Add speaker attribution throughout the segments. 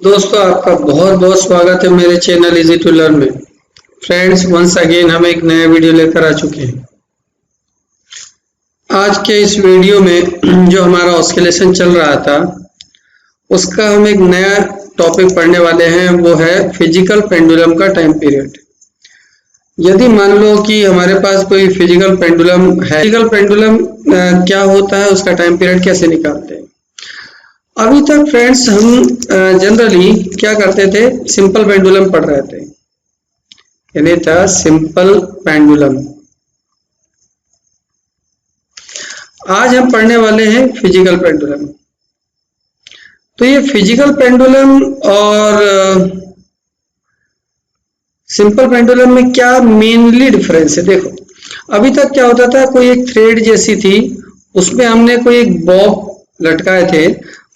Speaker 1: दोस्तों, आपका बहुत बहुत स्वागत है मेरे चैनल इजी टू लर्न में। फ्रेंड्स, वंस अगेन हम एक नया वीडियो लेकर आ चुके हैं। आज के इस वीडियो में जो हमारा ऑस्किलेशन चल रहा था उसका हम एक नया टॉपिक पढ़ने वाले हैं, वो है फिजिकल पेंडुलम का टाइम पीरियड। यदि मान लो कि हमारे पास कोई फिजिकल पेंडुलम है, फिजिकल पेंडुलम क्या होता है, उसका टाइम पीरियड कैसे निकालते हैं। अभी तक फ्रेंड्स हम जनरली क्या करते थे, सिंपल पेंडुलम पढ़ रहे थे, यानी था सिंपल पेंडुलम। आज हम पढ़ने वाले हैं फिजिकल पेंडुलम। तो ये फिजिकल पेंडुलम और सिंपल पेंडुलम में क्या मेनली डिफरेंस है। देखो, अभी तक क्या होता था, कोई एक थ्रेड जैसी थी, उसमें हमने कोई एक बॉब लटकाए थे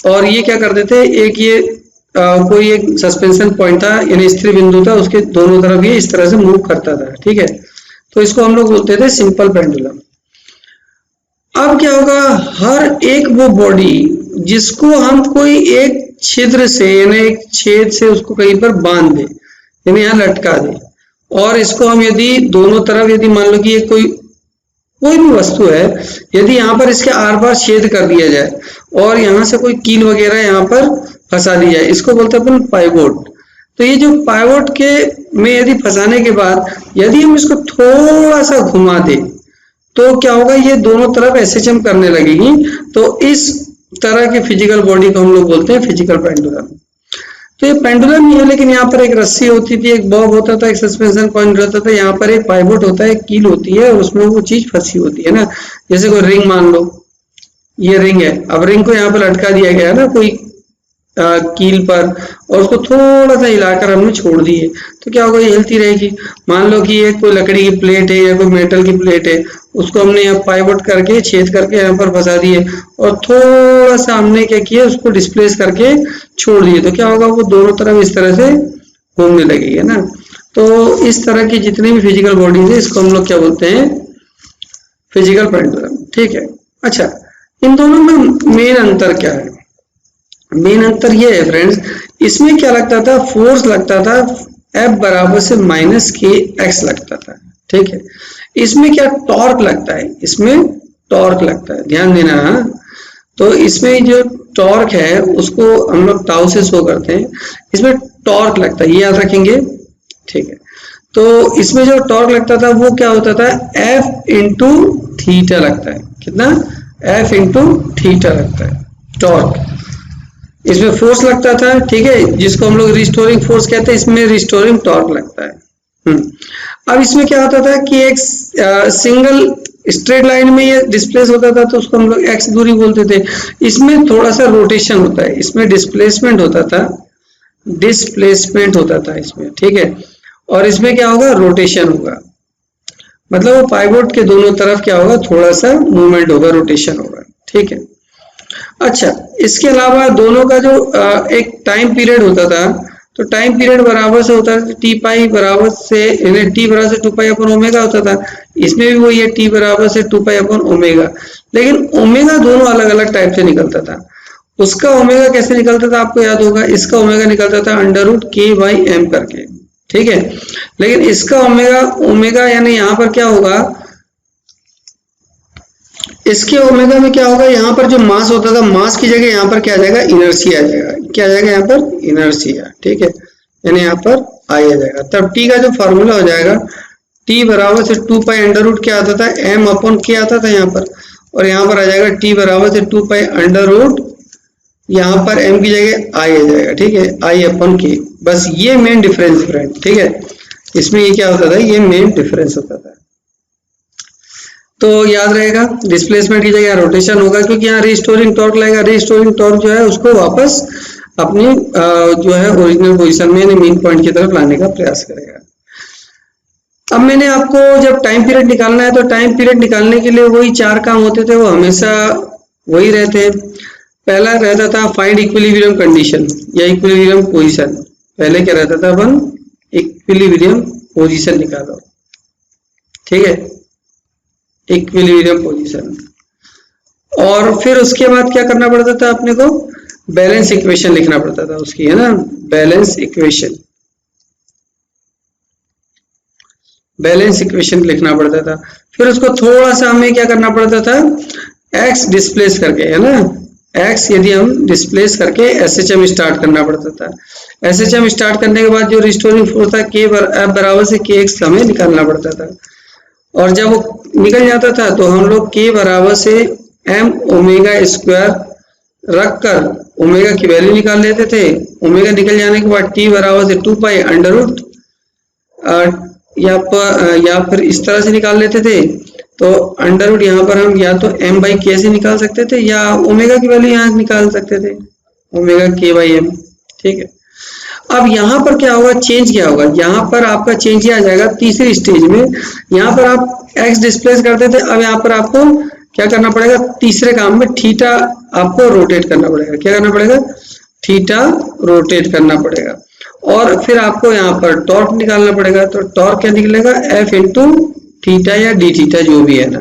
Speaker 1: और ये क्या करते थे, एक ये कोई एक सस्पेंशन पॉइंट था, यानी स्थिर बिंदु था, उसके दोनों तरफ ये इस तरह से मूव करता था। ठीक है, तो इसको हम लोग बोलते थे सिंपल पेंडुलम। अब क्या होगा, हर एक वो बॉडी जिसको हम कोई एक छिद्र से, यानी एक छेद से उसको कहीं पर बांध दे, यानी यहाँ लटका दे, और इसको हम यदि दोनों तरफ, यदि मान लो कि ये कोई भी वस्तु है, यदि यहाँ पर इसके आर पार छेद कर दिया जाए और यहाँ से कोई कील वगैरह यहाँ पर फंसा दी जाए, इसको बोलते हैं अपन पाइवोट। तो ये जो पाइवोट के में यदि फंसाने के बाद यदि हम इसको थोड़ा सा घुमा दे तो क्या होगा, ये दोनों तरफ एसएचएम करने लगेगी। तो इस तरह के फिजिकल बॉडी को हम लोग बोलते हैं फिजिकल पेंडुलम। तो ये पेंडुलम ही है, लेकिन यहाँ पर एक रस्सी होती थी, एक बॉब होता था, एक सस्पेंशन पॉइंट होता था, यहाँ पर एक पाइवोट होता है, एक कील होती है, उसमें वो चीज फंसी होती है ना। जैसे कोई रिंग मान लो, ये रिंग है, अब रिंग को यहाँ पर लटका दिया गया ना कोई कील पर, और उसको थोड़ा सा हिलाकर हमने छोड़ दिए, तो क्या होगा, ये हिलती रहेगी। मान लो कि ये कोई लकड़ी की प्लेट है या कोई मेटल की प्लेट है, उसको हमने यहाँ पाइवोट करके छेद करके यहाँ पर फंसा दिए और थोड़ा सा हमने क्या किया, उसको डिस्प्लेस करके छोड़ दिए, तो क्या होगा, वो दोनों तरफ इस तरह से घूमने लगेगी, है ना। तो इस तरह की जितनी भी फिजिकल बॉडीज है, इसको हम लोग क्या बोलते हैं, फिजिकल पेंडुलम। ठीक है, अच्छा, इन दोनों में मेन अंतर क्या है। मेन अंतर ये है फ्रेंड्स, इसमें क्या लगता था, फोर्स लगता था F बराबर से माइनस के एक्स लगता था। ठीक है, इसमें क्या टॉर्क लगता है, इसमें टॉर्क लगता है, ध्यान देना। तो इसमें जो टॉर्क है उसको हम लोग टाउ से शो करते हैं, इसमें टॉर्क लगता है, ये याद रखेंगे। ठीक है, तो इसमें जो टॉर्क लगता था वो क्या होता था, F इंटू थीटा लगता है। कितना, F इंटू थीटा लगता है टॉर्क। इसमें फोर्स लगता था, ठीक है, जिसको हम लोग रिस्टोरिंग फोर्स कहते हैं, इसमें रिस्टोरिंग टॉर्क लगता है। अब इसमें क्या होता था कि एक सिंगल स्ट्रेट लाइन में ये डिस्प्लेस होता था, तो उसको हम लोग एक्स दूरी बोलते थे। इसमें थोड़ा सा रोटेशन होता है, इसमें डिस्प्लेसमेंट होता था, डिस्प्लेसमेंट होता था इसमें। ठीक है, और इसमें क्या होगा, रोटेशन होगा, मतलब वो पाइवोट के दोनों तरफ क्या होगा, थोड़ा सा मूवमेंट होगा, रोटेशन होगा। ठीक है, अच्छा, इसके अलावा दोनों का जो एक टाइम पीरियड होता था, तो टाइम पीरियड बराबर से होता था टी पाई बराबर से, यानी टी बराबर से 2 पाई अपन ओमेगा होता था। इसमें भी वो ये टी बराबर से 2 पाई अपन ओमेगा, लेकिन ओमेगा दोनों अलग अलग टाइप से निकलता था। उसका ओमेगा कैसे निकलता था आपको याद होगा, इसका ओमेगा निकलता था √k/m करके। ठीक है, लेकिन इसका ओमेगा यानी यहाँ पर क्या होगा, इसके ओमेगा में क्या होगा, यहाँ पर जो मास होता था, मास की जगह यहाँ पर क्या आ जाएगा, इनर्शिया आ जाएगा। क्या आ जाएगा यहाँ पर, इनर्शिया। ठीक है, यानी यहाँ पर आई आ जाएगा। तब टी का जो फार्मूला हो जाएगा, टी बराबर से 2 पाई √ क्या आता था, m/k आता था यहाँ पर, और यहाँ पर आ जाएगा टी बराबर से 2 पाई √ यहाँ पर m की जगह आई आ जाएगा। ठीक है, I/k। बस ये मेन डिफरेंस फ्रेंड। ठीक है, इसमें ये क्या होता था, ये मेन डिफरेंस होता था। तो याद रहेगा, डिस्प्लेसमेंट की जगह रोटेशन होगा, क्योंकि यहाँ रिस्टोरिंग टॉर्क लगेगा। रिस्टोरिंग टॉर्क जो है उसको वापस अपनी जो है ओरिजिनल पोजीशन में, मेन पॉइंट की तरफ लाने का प्रयास करेगा। अब मैंने आपको जब टाइम पीरियड निकालना है, तो टाइम पीरियड निकालने के लिए वही 4 काम होते थे, वो हमेशा वही रहते हैं। पहला रहता था फाइंड इक्विलिब्रियम कंडीशन या इक्विलिब्रियम पोजीशन। पहले क्या रहता था, अपन इक्विलिब्रियम पोजीशन निकालो। ठीक है, इक्विलिब्रियम पोजीशन। और फिर उसके बाद क्या करना पड़ता था अपने को, बैलेंस इक्वेशन लिखना पड़ता था उसकी, है ना, बैलेंस इक्वेशन, बैलेंस इक्वेशन लिखना पड़ता था। फिर उसको थोड़ा सा हमें क्या करना पड़ता था, एक्स डिस्प्लेस करके, है ना, एक्स यदि हम डिस्प्लेस करके एसएचएम स्टार्ट करना पड़ता था। एसएचएम स्टार्ट करने के बाद जो रिस्टोरिंग फोर्स था के एफ बराबर से के एक्स हमें निकालना पड़ता था। और जब वो निकल जाता था तो हम लोग के बराबर से एम ओमेगा स्क्वायर रख कर ओमेगा की वैल्यू निकाल लेते थे। ओमेगा निकल जाने के बाद टी बराबर से 2 पाई अंडर रूट या फिर इस तरह से निकाल लेते थे। तो अंडर रूट यहाँ पर हम या तो एम बाई के से निकाल सकते थे या ओमेगा की वैल्यू यहाँ निकाल सकते थे, ओमेगा के बाई एम। ठीक है, अब यहाँ पर क्या होगा, चेंज क्या होगा, यहाँ पर आपका चेंज ही आ जाएगा तीसरी स्टेज में। यहाँ पर आप एक्स डिस्प्लेस करते थे, अब यहाँ पर आपको क्या करना पड़ेगा, तीसरे काम में थीटा आपको रोटेट करना पड़ेगा। क्या करना पड़ेगा, थीटा रोटेट करना पड़ेगा। और फिर आपको यहाँ पर टॉर्क निकालना पड़ेगा। तो टॉर्क क्या निकलेगा, एफ इंटू थीटा या डी थीटा जो भी है ना।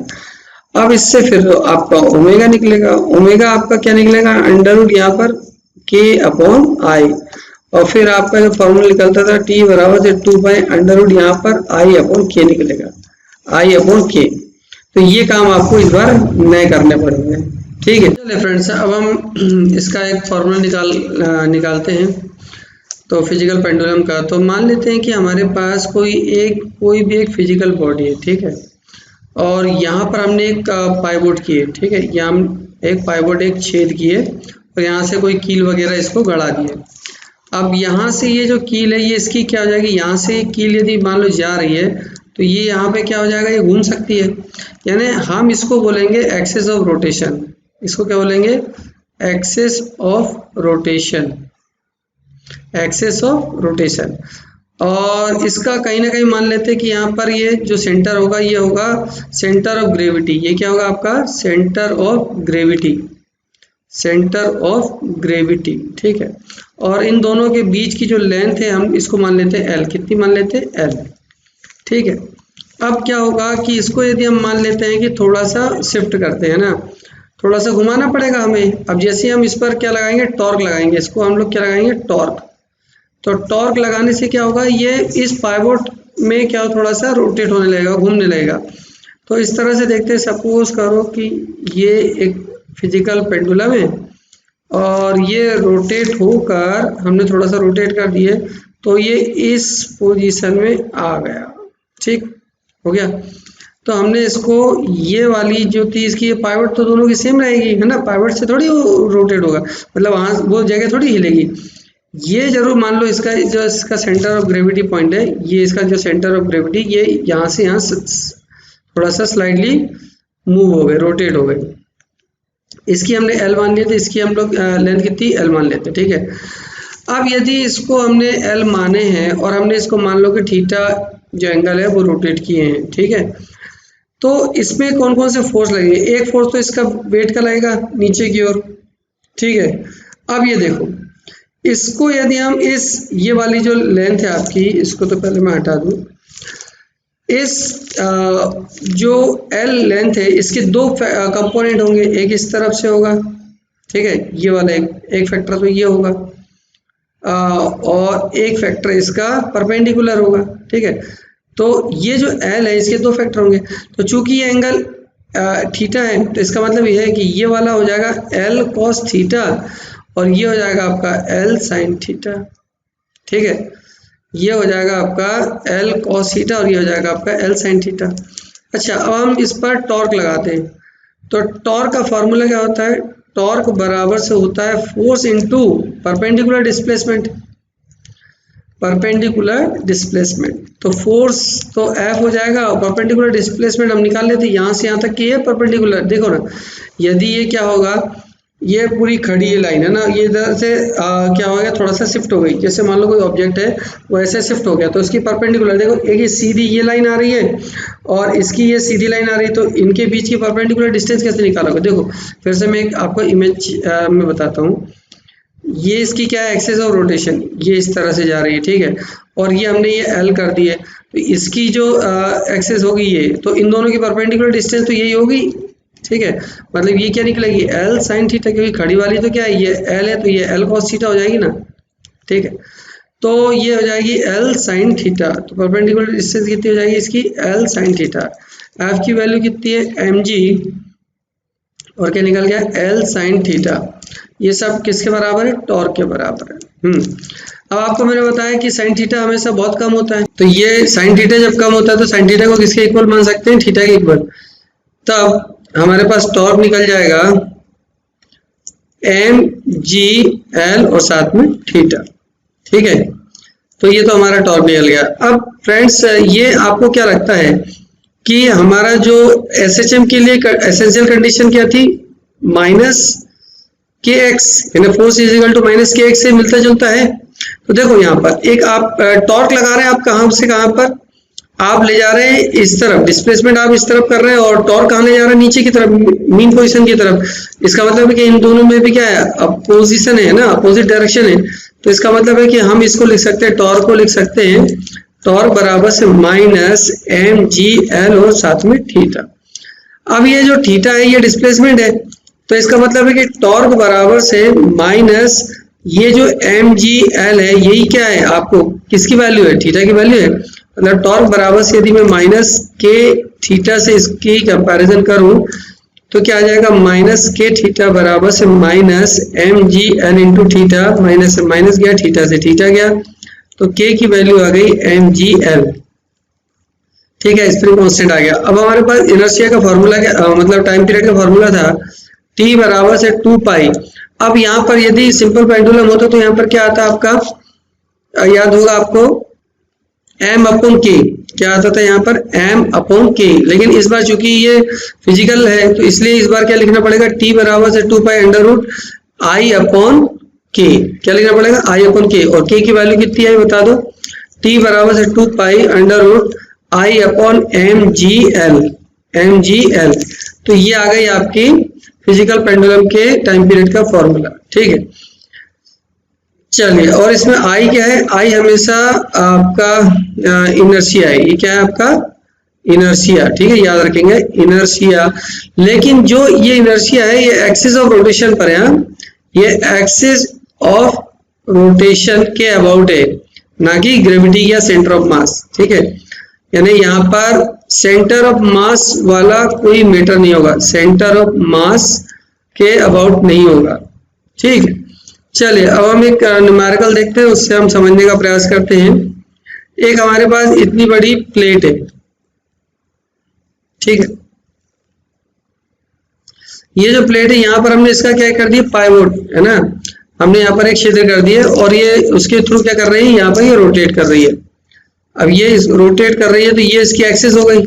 Speaker 1: अब इससे फिर आपका ओमेगा निकलेगा। ओमेगा आपका क्या निकलेगा, अंडर रूट यहाँ पर के अपॉन आई, और फिर आपका जो फॉर्मूला निकलता था टी बराबर से 2 पाई अंडर रूट यहाँ पर आई अपॉन के निकलेगा, आई अपॉन के। तो ये काम आपको इस बार नए करने पड़ेंगे। ठीक है, चलिए फ्रेंड्स, अब हम इसका एक फॉर्मूला निकालते हैं तो फिजिकल पेंडुलम का। तो मान लेते हैं कि हमारे पास कोई भी एक फिजिकल बॉडी है, ठीक है, और यहाँ पर हमने एक पाइवोट की है, ठीक है, यहाँ हम एक पाइवोट एक छेद किए और यहाँ से कोई कील वगैरह इसको गड़ा दिए। अब यहाँ से ये जो कील है ये इसकी क्या हो जाएगी, यहाँ से कील यदि मान लो जा रही है तो ये यहाँ पे क्या हो जाएगा, ये घूम सकती है। यानी हम इसको बोलेंगे एक्सिस ऑफ रोटेशन। इसको क्या बोलेंगे, axis of rotation, axis of rotation. और इसका कहीं ना कहीं मान लेते हैं कि यहाँ पर ये जो सेंटर होगा ये होगा सेंटर ऑफ ग्रेविटी। ये क्या होगा आपका centre of gravity, centre of gravity. ठीक है, और इन दोनों के बीच की जो लेंथ है हम इसको मान लेते हैं एल। कितनी मान लेते हैं, एल। ठीक है, अब क्या होगा कि इसको यदि हम मान लेते हैं कि थोड़ा सा शिफ्ट करते हैं ना, थोड़ा सा घुमाना पड़ेगा हमें। अब जैसे हम इस पर क्या लगाएंगे, टॉर्क लगाएंगे, इसको हम लोग क्या लगाएंगे, टॉर्क। तो टॉर्क लगाने से क्या होगा, ये इस पाइवोट में क्या थोड़ा सा रोटेट होने लगेगा, घूमने लगेगा। तो इस तरह से देखते हैं, सपोज करो कि ये एक फिजिकल पेंडुलम है और ये रोटेट होकर हमने थोड़ा सा रोटेट कर दिए तो ये इस पोजीशन में आ गया। ठीक हो गया, तो हमने इसको ये वाली जो थी इसकी पाइवट तो दोनों की सेम रहेगी, है ना, पाइवट से थोड़ी रोटेट होगा, मतलब वहाँ वो जगह थोड़ी हिलेगी। ये जरूर मान लो इसका जो इसका सेंटर ऑफ ग्रेविटी पॉइंट है, ये इसका जो सेंटर ऑफ ग्रेविटी ये यहाँ से यहाँ थोड़ा सा स्लाइडली मूव हो गए, रोटेट हो गए। इसकी हमने एल मान लिया था, इसकी हम लोग लेंथ कितनी एल मान लेते। ठीक है, अब यदि इसको हमने एल माने हैं और हमने इसको मान लो कि थीटा जो एंगल है वो रोटेट किए हैं, ठीक है, तो इसमें कौन कौन से फोर्स लगेंगे। एक फोर्स तो इसका वेट का लगेगा नीचे की ओर। ठीक है, अब ये देखो, इसको यदि हम ये वाली जो लेंथ है आपकी, इसको तो पहले मैं हटा दूं, इस जो एल लेंथ है इसके दो कंपोनेंट होंगे, एक इस तरफ से होगा, ठीक है, ये वाला एक फैक्टर तो ये होगा, और एक फैक्टर इसका परपेंडिकुलर होगा। ठीक है, तो ये जो एल है इसके दो फैक्टर होंगे। तो चूंकि ये एंगल थीटा है तो इसका मतलब ये है कि ये वाला हो जाएगा एल कॉस थीटा और ये हो जाएगा आपका एल साइन थीटा। ठीक है, ये हो जाएगा आपका एल कॉस थीटा और ये हो जाएगा आपका एल साइन थीटा। अच्छा, अब हम इस पर टॉर्क लगाते हैं। तो टॉर्क का फॉर्मूला क्या होता है, टॉर्क बराबर से होता है force into perpendicular displacement, perpendicular displacement. तो फोर्स तो एफ हो जाएगा और परपेंडिकुलर डिस्प्लेसमेंट हम निकाल लेते हैं, यहाँ से यहाँ तक की है परपेंडिकुलर। देखो ना, यदि ये क्या होगा, ये पूरी खड़ी है लाइन है ना, ये इधर से क्या हो गया, थोड़ा सा शिफ्ट हो गई। जैसे मान लो कोई ऑब्जेक्ट है वो ऐसे शिफ्ट हो गया तो इसकी परपेंडिकुलर देखो, एक ये सीधी ये लाइन आ रही है और इसकी ये सीधी लाइन आ रही है, तो इनके बीच की परपेंडिकुलर डिस्टेंस कैसे निकालोगे। देखो फिर से मैं आपको इमेज में बताता हूँ। ये इसकी क्या है, एक्सिस ऑफ रोटेशन, ये इस तरह से जा रही है। ठीक है, और ये हमने ये एल कर दी है, तो इसकी जो एक्सिस होगी ये, तो इन दोनों की परपेंडिकुलर डिस्टेंस तो यही होगी। ठीक है, मतलब ये क्या निकलेगी L sin थीटा, क्योंकि खड़ी वाली तो क्या है ये L है, तो ये L cos थीटा हो जाएगी ना। ठीक है, तो ये हो जाएगी L sin थीटा, तो परपेंडिकुलर डिस्टेंस कितनी हो जाएगी इसकी L sin थीटा। F की वैल्यू कितनी है mg, और क्या निकल गया L sin थीटा। ये सब किसके बराबर है, टॉर्क के बराबर है। अब आपको मैंने बताया कि sin थीटा हमेशा बहुत कम होता है, तो ये sin थीटा जब कम होता है तो sin थीटा को किसके इक्वल मान सकते हैं, थीटा के इक्वल। तब हमारे पास टॉर्क निकल जाएगा mg L और साथ में थीटा। ठीक है, तो ये तो हमारा टॉर्क निकल गया। अब फ्रेंड्स ये आपको क्या लगता है कि हमारा जो SHM के लिए एसेंशियल कंडीशन क्या थी, माइनस के एक्स, यानी force is equal to minus k x से मिलता जुलता है। तो देखो यहाँ पर एक आप टॉर्क लगा रहे हैं, आप कहाँ से कहाँ पर आप ले जा रहे हैं, इस तरफ डिस्प्लेसमेंट आप इस तरफ कर रहे हैं, और टॉर्क कहाँ ले जा रहे हैं, नीचे की तरफ, मीन पोजीशन की तरफ। इसका मतलब है कि इन दोनों में भी क्या है, अपोजिशन है ना, अपोजिट डायरेक्शन है। तो इसका मतलब है कि हम इसको लिख सकते हैं, टॉर्क को लिख सकते हैं टॉर्क बराबर से माइनस mg L और साथ में थीटा। अब ये जो थीटा है ये डिस्प्लेसमेंट है, तो इसका मतलब है कि टॉर्क बराबर से माइनस ये जो mg L है, यही क्या है आपको किसकी वैल्यू है, थीटा की वैल्यू है। मतलब टॉर्क बराबर से यदि मैं माइनस के थीटा से इसकी कंपैरिजन करूं तो क्या आ जाएगा, माइनस के थीटा बराबर से minus mg L into theta, minus से माइनस गया, थीटा से थीटा गया, तो k की वैल्यू आ गई mg L। ठीक है, स्प्रिंग कांस्टेंट आ गया। अब हमारे पास इनर्शिया का फॉर्मूला क्या, मतलब टाइम पीरियड का फॉर्मूला था t बराबर से 2 पाई। अब यहाँ पर यदि सिंपल पेंडुलम होता तो यहाँ पर क्या आता आपका, याद होगा आपको m अपॉन k, क्या आता था यहाँ पर m अपॉन k। लेकिन इस बार चूंकि ये फिजिकल है तो इसलिए इस बार क्या लिखना पड़ेगा, t बराबर से 2 pi under root i upon k। क्या लिखना पड़ेगा, i अपॉन k, और k की वैल्यू कितनी है बता दो, t बराबर से 2 pi under root i upon mg L। तो ये आ गई आपकी फिजिकल पेंडुलम के टाइम पीरियड का फॉर्मूला। ठीक है, चलिए, और इसमें आई क्या है, आई हमेशा आपका इनर्शिया है, ये क्या है आपका इनर्शिया। ठीक है, याद रखेंगे इनर्शिया। लेकिन जो ये इनर्शिया है ये एक्सिस ऑफ रोटेशन पर है, ये एक्सिस ऑफ रोटेशन के अबाउट है, ना कि ग्रेविटी या सेंटर ऑफ मास। ठीक है, यानी यहाँ पर सेंटर ऑफ मास वाला कोई मैटर नहीं होगा, सेंटर ऑफ मास के अबाउट नहीं होगा। ठीक है, चलिए अब हम एक न्यूमेरिकल देखते हैं, उससे हम समझने का प्रयास करते हैं। एक हमारे पास इतनी बड़ी प्लेट है, ठीक है, ये जो प्लेट है यहाँ पर हमने इसका क्या कर दिया, पाइवोट है ना, हमने यहाँ पर एक छिद्र कर दिया, और ये उसके थ्रू क्या कर रही है, यहाँ पर ये रोटेट कर रही है। अब ये रोटेट कर रही है तो ये इसकी एक्सिस हो गई,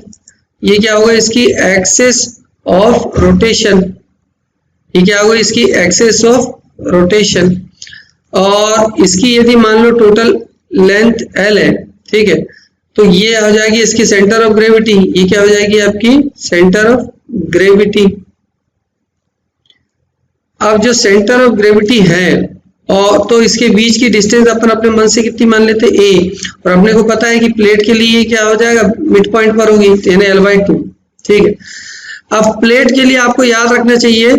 Speaker 1: ये क्या होगा इसकी एक्सिस ऑफ रोटेशन, ये क्या होगा इसकी एक्सिस ऑफ रोटेशन। और इसकी यदि मान लो टोटल लेंथ L है, ठीक है, तो ये हो जाएगी इसकी सेंटर ऑफ ग्रेविटी, ये क्या हो जाएगी आपकी सेंटर ऑफ ग्रेविटी। अब जो सेंटर ऑफ ग्रेविटी है, और तो इसके बीच की डिस्टेंस अपन अपने मन से कितनी मान लेते हैं a, और अपने को पता है कि प्लेट के लिए क्या हो जाएगा, मिड पॉइंट पर होगी, यानी L/2। ठीक है, अब प्लेट के लिए आपको याद रखना चाहिए,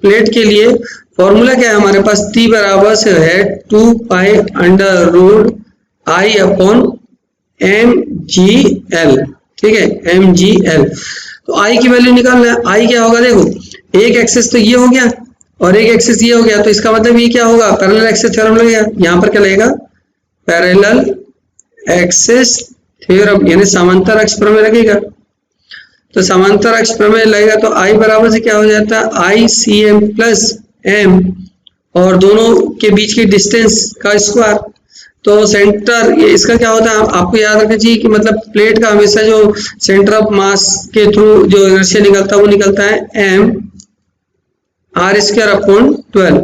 Speaker 1: प्लेट के लिए फॉर्मूला क्या है हमारे पास, T बराबर से है 2 pi under root I upon mg L। ठीक है, mg L। तो I की वैल्यू निकालना है, I क्या होगा, देखो एक एक्सिस तो ये हो गया और एक एक्सिस ये हो गया, तो इसका मतलब ये क्या होगा, पैरेलल एक्सिस थ्योरम लगेगा। यहाँ पर क्या लगेगा, पैरेलल एक्सिस थ्योरम, यानी समांतर अक्ष प्रमेय लगेगा। तो समांतर अक्ष प्रमेय लगेगा तो I बराबर से क्या हो जाता है, ICM प्लस M, और दोनों के बीच की डिस्टेंस का स्क्वायर। तो सेंटर, ये इसका क्या होता है, आपको याद रखना चाहिए कि मतलब प्लेट का हमेशा जो सेंटर ऑफ मास के थ्रू जो इनर्शिया निकलता है वो निकलता है m r square upon 12,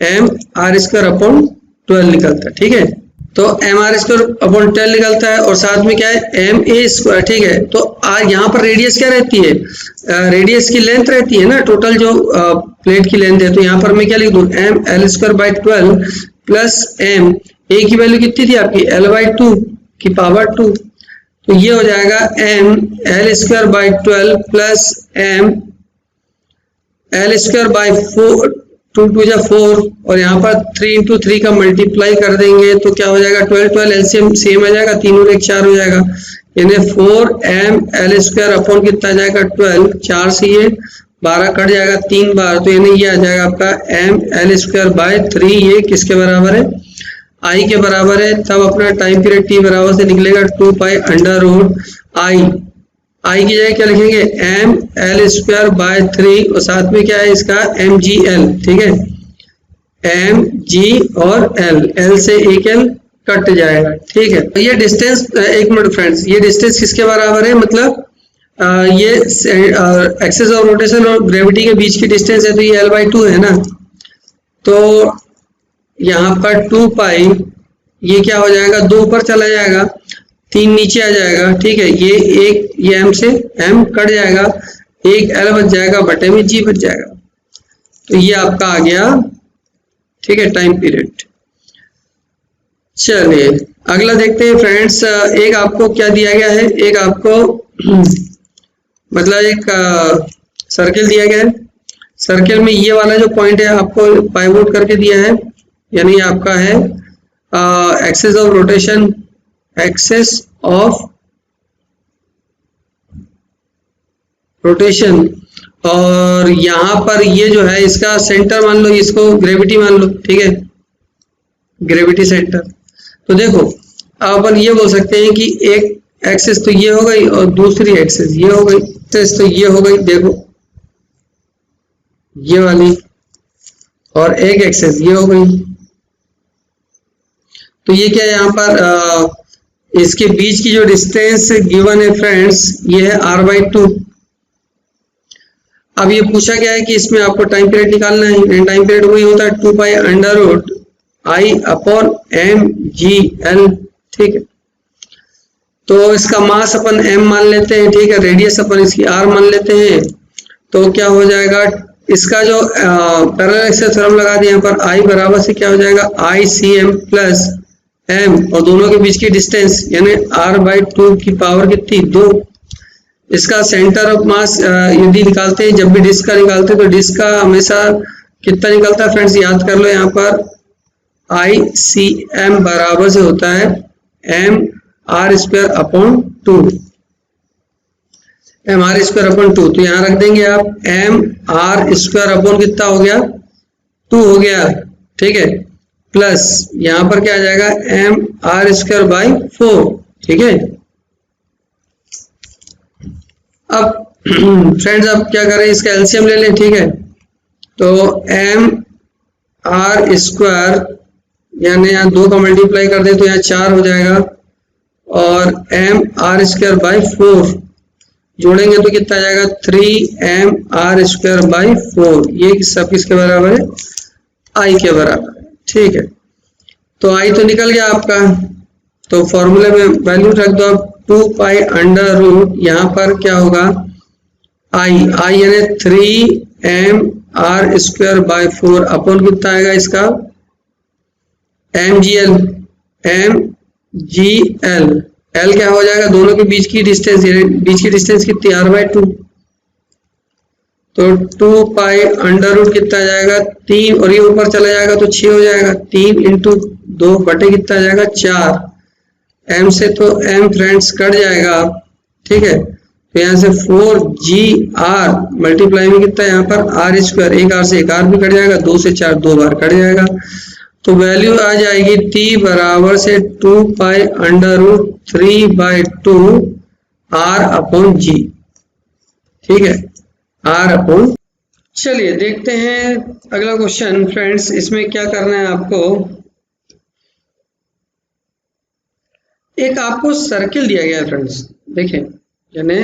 Speaker 1: m r square upon 12 निकलता है। ठीक है, तो एम आर स्क्वायर अपॉन 12 निकलता है, और साथ में क्या है एम ए स्क्वायर। ठीक है, तो यहाँ पर रेडियस क्या रहती है, रेडियस की लेंथ रहती है ना, टोटल जो प्लेट की लेंथ है। तो यहाँ पर मैं क्या लिख दूं, M L square by 12 plus M A की वैल्यू कितनी थी आपकी, L/2 की पावर 2। तो ये हो जाएगा m l square by 12 plus m l square by 4, 2 2 जा 4, और यहाँ पर 3 इंटू 3 का मल्टीप्लाई कर देंगे तो क्या हो जाएगा 12 12 एलसीएम सेम आ जाएगा, 3 और 1 4 हो जाएगा, यानी 4m l स्क्वायर अपॉन कितना आ जाएगा 12, 4 से ये 12 कट जाएगा 3 बार, तो यानी ये आ जाएगा आपका m l स्क्वायर बाय 3, ये किसके बराबर है i के बराबर है। तब अपना टाइम पीरियड t बराबर से निकलेगा 2 पाई अंडर रूट आई की जगह क्या लिखेंगे एम एल स्क्वायर बाय 3, और साथ में क्या है इसका एम जी एल, ठीक है एम जी और एल से एक एल कट जाएगा, ठीक है। ये डिस्टेंस, एक मिनट फ्रेंड्स, ये डिस्टेंस किसके बराबर है, मतलब ये एक्सिस ऑफ रोटेशन और ग्रेविटी के बीच की डिस्टेंस है, तो ये l/2 है ना, तो यहाँ पर 2 पाई, ये क्या हो जाएगा 2 ऊपर चला जाएगा, 3 नीचे आ जाएगा, ठीक है, ये m से m कट जाएगा, एक l बच जाएगा, बटे में g बच जाएगा, तो ये आपका आ गया, ठीक है, टाइम पीरियड। चलिए अगला देखते हैं फ्रेंड्स, एक आपको क्या दिया गया है, एक आपको मतलब एक सर्किल दिया गया है, सर्किल में ये वाला जो पॉइंट है आपको पाइवोट करके दिया है, यानी आपका है axis of rotation, axis of rotation, और यहाँ पर ये जो है इसका सेंटर मान लो, इसको ग्रेविटी मान लो, ठीक है, ग्रेविटी सेंटर। तो देखो अब अपन ये बोल सकते हैं कि एक एक्सिस तो ये हो गई और दूसरी एक्सिस ये हो गई, तो ये हो गई, देखो ये वाली, और एक एक्सिस ये हो गई, तो ये क्या है यहाँ पर इसके बीच की जो डिस्टेंस गिवन है फ्रेंड्स, ये है r/2। अब ये पूछा गया है कि इसमें आपको टाइम पीरियड निकालना है, टाइम पीरियड वही होता है 2 pi under root i upon M G L, ठीक है। तो इसका मास अपन m मान लेते हैं, ठीक है, रेडियस अपन इसकी r मान लेते हैं, तो क्या हो जाएगा इसका जो पैरेलल एक्सिस थ्योरम लगा दिया यहाँ पर, i बराबर से क्या हो जाएगा ICM प्लस m, और दोनों के बीच की डिस्टेंस यानी r/2 की पावर कितनी 2। इसका सेंटर ऑफ मास यदि निकालते हैं, जब भी डिस्क का निकालते हैं तो डिस्क का हमेशा कितना निकलता है फ्रेंड्स, याद कर लो, यहाँ पर ICM बराबर से होता है mr² अपॉन 2, mr²/2, तो यहाँ रख देंगे आप mr² अपॉन कितना हो गया 2 हो गया, ठीक है, प्लस यहाँ पर क्या आ जाएगा mr²/4, ठीक है। अब फ्रेंड्स अब क्या करें, इसका एलसीएम ले लें, ठीक है, तो mr² यानी यहाँ 2 का मल्टीप्लाई कर दे तो यहाँ 4 हो जाएगा, और mr²/4 जोड़ेंगे तो कितना आ जाएगा 3mr²/4, ये सब किसके बराबर है i के बराबर है, ठीक है। तो i तो निकल गया आपका, तो फॉर्मूले में वैल्यू रख दो आप 2 पाई अंडर रूट, यहाँ पर क्या होगा i यानी 3mr²/4 अपॉन कितना आएगा इसका mgl, l क्या हो जाएगा दोनों के बीच की डिस्टेंस, बीच की डिस्टेंस कितनी r/2, तो 2 पाई अंडर रूट कितना आ जाएगा 3, और ये ऊपर चला जाएगा तो 6 हो जाएगा, 3 इंटू 2 बटे कितना आ जाएगा 4, m से तो m फ्रेंड्स कट जाएगा, ठीक है, तो यहाँ से 4gr मल्टीप्लाई में कितना है यहाँ पर r², एक r से एक r भी कट जाएगा, 2 से 4 2 बार कट जाएगा, तो वैल्यू आ जाएगी t बराबर से 2 pi under root 3/2 r upon g, ठीक है, r अपॉन। चलिए देखते हैं अगला क्वेश्चन फ्रेंड्स, इसमें क्या करना है आपको, एक आपको सर्किल दिया गया है फ्रेंड्स, देखें, यानी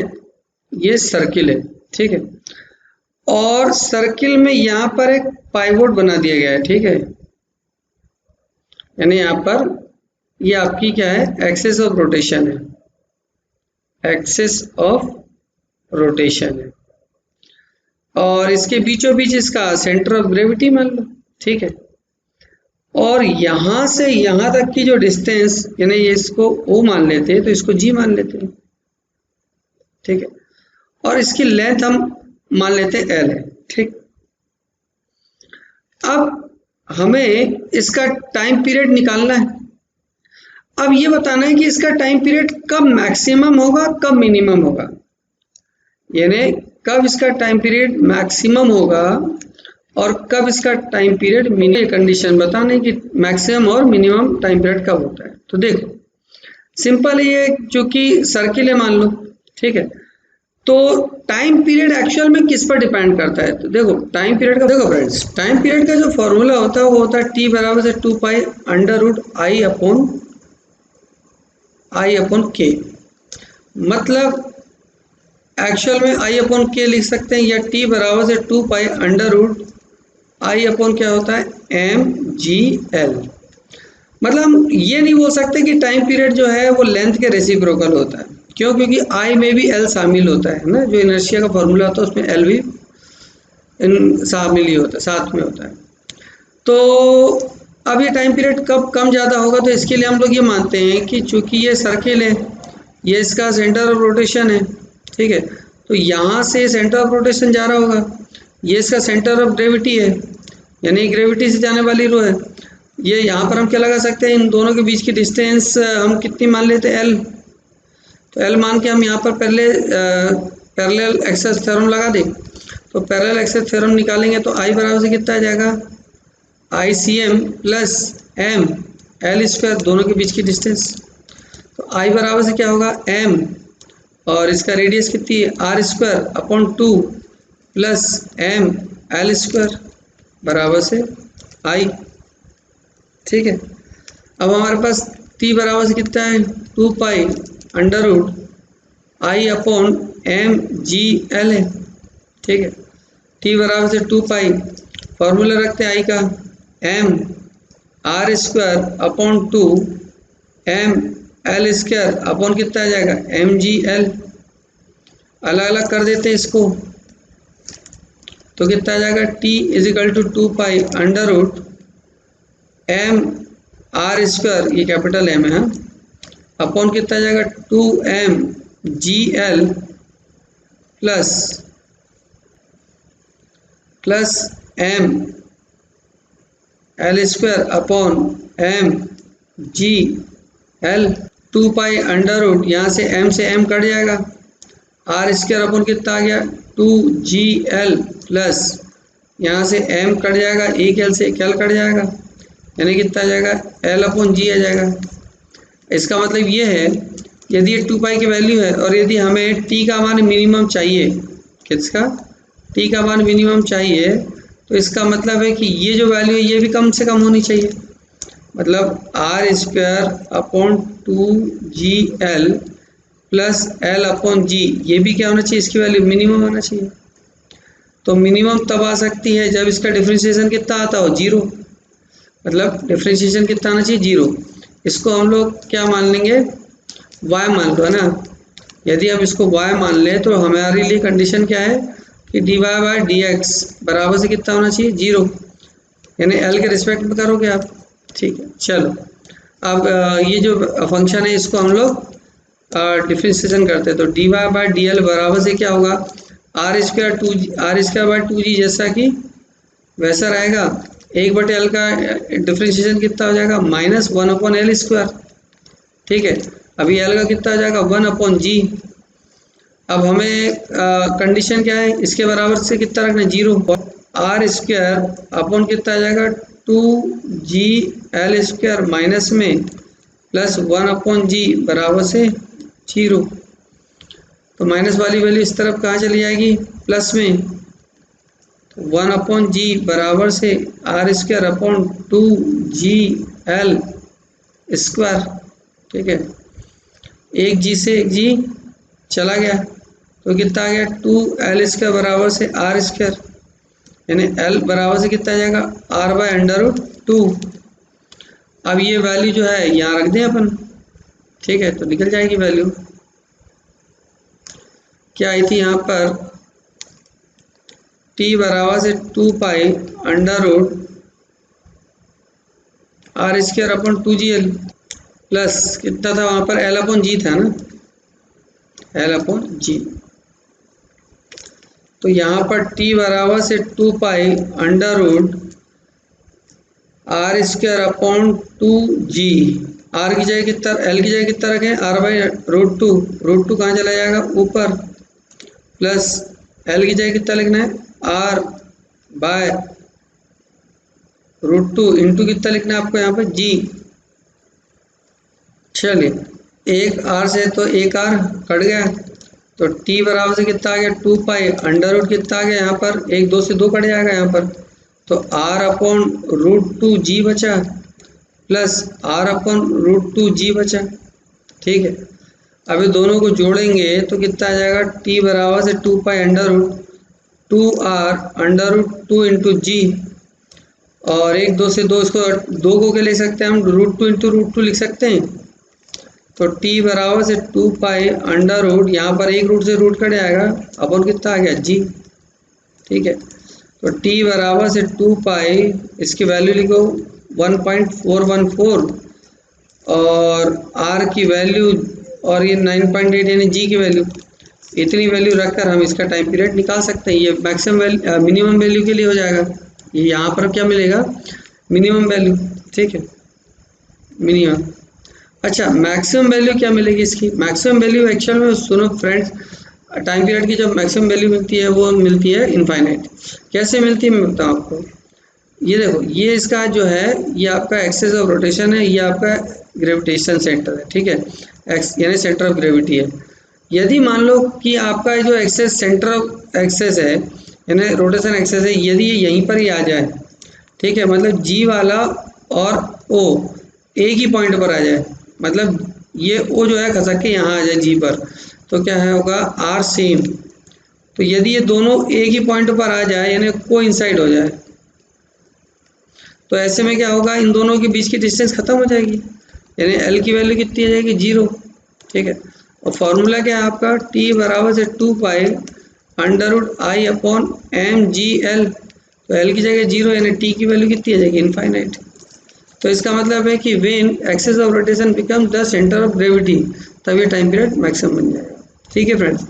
Speaker 1: ये सर्किल है, ठीक है, और सर्किल में यहाँ पर एक पाइवोट बना दिया गया है, ठीक है, यानी यहाँ पर ये आपकी क्या है एक्सिस ऑफ रोटेशन है, एक्सिस ऑफ रोटेशन है, और इसके बीचों बीच इसका सेंटर ऑफ ग्रेविटी मान लो, ठीक है, और यहाँ से यहाँ तक की जो डिस्टेंस यानी ये इसको O मान लेते हैं तो इसको G मान लेते हैं, ठीक है। और इसकी लेंथ हम मान लेते हैं L है, ठीक। अब हमें इसका टाइम पीरियड निकालना है। अब ये बताना है कि इसका टाइम पीरियड कब मैक्सिमम होगा, कब मिनिमम होगा, यानी कब इसका टाइम पीरियड मैक्सिमम होगा और कब इसका टाइम पीरियड मिनिमम। कंडीशन बताने कि मैक्सिमम और मिनिमम टाइम पीरियड कब होता है। तो देखो सिंपल ये जो कि सर्किल है मान लो, ठीक है। तो टाइम पीरियड एक्चुअल में किस पर डिपेंड करता है, तो देखो टाइम पीरियड का, देखो फ्रेंड्स टाइम पीरियड का जो फॉर्मूला होता है वो होता है T बराबर से 2 pi under root I upon K। मतलब एक्चुअल में I अपॉन K लिख सकते हैं या T बराबर से 2 pi under root I upon क्या होता है mgl। मतलब हम ये नहीं बोल सकते कि टाइम पीरियड जो है वो लेंथ के रेसिप्रोकल होता है। क्यों? क्योंकि I में भी L शामिल होता है ना, जो इनर्शिया का फॉर्मूला होता है उसमें L भी शामिल ही होता है, साथ में होता है। तो अब ये टाइम पीरियड कब कम ज़्यादा होगा, तो इसके लिए हम लोग ये मानते हैं कि चूंकि ये सर्किल है, ये इसका सेंटर ऑफ रोटेशन है, ठीक है। तो यहाँ से सेंटर ऑफ रोटेशन जा रहा होगा, ये इसका सेंटर ऑफ ग्रेविटी है, यानी ग्रेविटी से जाने वाली रो है। ये यहाँ पर हम क्या लगा सकते हैं, इन दोनों के बीच की डिस्टेंस हम कितनी मान लेते हैं, L। तो L मान के हम यहाँ पर पहले पैरेलल एक्सेस थ्योरम लगा दें। तो पैरेलल एक्सेस थ्योरम निकालेंगे तो I बराबर से कितना आ जाएगा, ICM plus M L square, दोनों के बीच की डिस्टेंस। तो I बराबर से क्या होगा M और इसका रेडियस कितनी है R square upon 2 plus M L square बराबर से I, ठीक है। अब हमारे पास T बराबर से कितना है 2 pi under root I upon mgl है, ठीक है। T बराबर से 2 पाई, फॉर्मूला रखते हैं I का m R square upon 2 m L square upon कितना आ जाएगा mgl। अलग अलग कर देते हैं इसको तो कितना आ जाएगा T is equal to 2 pi under root m R square, ये कैपिटल M है, अपॉन कितना आ जाएगा 2m GL plus m L square upon m G L। 2 pi under root, यहाँ से m कट जाएगा, R स्क्वायर अपॉन कितना आ गया 2GL प्लस यहाँ से m कट जाएगा, एक L से एक L कट जाएगा, यानी कितना आ जाएगा L अपॉन G आ जाएगा। इसका मतलब ये है यदि ये 2 पाई की वैल्यू है और यदि हमें T का मान मिनिमम चाहिए, किसका, T का मान मिनिमम चाहिए, तो इसका मतलब है कि ये जो वैल्यू है ये भी कम से कम होनी चाहिए। मतलब R square upon 2GL plus L upon G, ये भी क्या होना चाहिए, इसकी वैल्यू मिनिमम होना चाहिए। तो मिनिमम तब आ सकती है जब इसका डिफरेंशिएशन कितना आता हो 0, मतलब डिफरेंशिएशन कितना आना चाहिए 0। इसको हम लोग क्या मान लेंगे, y मान लो, है ना। यदि हम इसको y मान लें तो हमारे लिए कंडीशन क्या है कि dy बाई डी एक्स बराबर से कितना होना चाहिए 0, यानी L के रिस्पेक्ट में करोगे आप, ठीक है। चलो अब ये जो फंक्शन है इसको हम लोग डिफरेंशिएशन करते हैं। तो dy बाई डी एल बराबर से क्या होगा R स्क्वायर बाई 2g, जैसा कि वैसा रहेगा, 1/L का डिफरेंशिएशन कितना हो जाएगा -1 अपॉन L स्क्वायर, ठीक है। अभी L का कितना आ जाएगा 1 अपॉन G। अब हमें कंडीशन क्या है, इसके बराबर से कितना रखना है 0, R स्क्वायर अपॉन कितना आ जाएगा 2GL स्क्वायर माइनस में प्लस 1 अपॉन G बराबर से 0। तो माइनस वाली वैल्यू इस तरफ कहाँ चली जाएगी, प्लस में, 1 अपॉन G बराबर से R square upon 2GL square, ठीक है। एक G से एक G चला गया तो कितना आ गया 2L स्क्वायर बराबर से R स्क्वायर, यानी L बराबर से कितना आ जाएगा R बाय अंडर रूट 2। अब ये वैल्यू जो है यहाँ रख दें अपन, ठीक है, तो निकल जाएगी वैल्यू। क्या आई थी यहाँ पर, T बराबर से 2 pi under root R square upon 2gl plus कितना था वहां पर, एल अपॉन जी था ना, एल अपॉन जी। तो यहाँ पर t बराबर से 2 pi under root R square upon 2g, R की जगह कितना, एल की जगह कितना रखें, R by root two, root two कहाँ चला जाएगा ऊपर, प्लस एल की जगह कितना लिखना है, R by root two into कितना लिखना है आपको यहाँ पे जी। चलिए एक आर से तो एक आर कट गया, तो t बराबर से कितना आ गया 2 पाई अंडर रूट कितना आ गया यहाँ पर, एक दो से दो कट जाएगा यहाँ पर, तो r upon root two g बचा plus r upon root two g बचा। ठीक है, अभी दोनों को जोड़ेंगे तो कितना आ जाएगा, t बराबर से 2 pi under root 2r under root 2 into g, और एक दो से दो, इसको दो को क्या ले सकते हैं हम, root two into root two लिख सकते हैं। तो t बराबर से 2 पाई अंडर रूट, यहाँ पर एक रूट से रूट कट जाएगा, अपन कितना आ गया जी। ठीक है, तो t बराबर से 2 पाई, इसकी वैल्यू लिखो 1.414, और r की वैल्यू, और ये 9.8 यानी g की वैल्यू, इतनी वैल्यू रखकर हम इसका टाइम पीरियड निकाल सकते हैं। ये मैक्सिमम वैल्यू मिनिमम वैल्यू के लिए हो जाएगा, ये यहाँ पर क्या मिलेगा, मिनिमम वैल्यू। ठीक है, मिनिमम। अच्छा, मैक्सिमम वैल्यू क्या मिलेगी इसकी, मैक्सिमम वैल्यू एक्चुअल में सुनो फ्रेंड्स, टाइम पीरियड की जब मैक्सिमम वैल्यू मिलती है वो मिलती है इनफाइनाइट। कैसे मिलती है मैं बताऊँ आपको, ये देखो, ये इसका जो है, ये आपका एक्सेस ऑफ रोटेशन है, ये आपका ग्रेविटेशन सेंटर है। ठीक है, एक्स यानी सेंटर ऑफ ग्रेविटी है। यदि मान लो कि आपका जो एक्सेस सेंटर ऑफ एक्सेस है यानी रोटेशन एक्सेस है, यदि ये यहीं पर ही आ जाए, ठीक है, मतलब जी वाला और ओ एक ही पॉइंट पर आ जाए, मतलब ये ओ जो है खसक के यहाँ आ जाए जी पर, तो क्या है होगा, आर सेम। तो यदि ये दोनों एक ही पॉइंट पर आ जाए यानी कोइंसाइड हो जाए, तो ऐसे में क्या होगा, इन दोनों के बीच की डिस्टेंस खत्म हो जाएगी, यानी एल की वैल्यू कितनी आ जाएगी, 0। ठीक है, और फॉर्मूला क्या है आपका, t बराबर से 2 pi under root I upon M G L, तो एल की जगह 0 यानी t की वैल्यू कितनी आ जाएगी, इनफाइनाइट। तो इसका मतलब है कि when axis of rotation become the centre of gravity, तब ये टाइम पीरियड मैक्सिमम बन जाएगा। ठीक है फ्रेंड्स,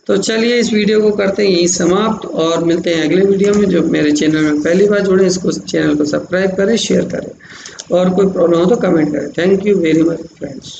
Speaker 1: तो चलिए इस वीडियो को करते हैं यहीं समाप्त, और मिलते हैं अगले वीडियो में। जो मेरे चैनल में पहली बार जुड़े इसको चैनल को सब्सक्राइब करें, शेयर करें, और कोई प्रॉब्लम हो तो कमेंट करें। Thank you very much friends.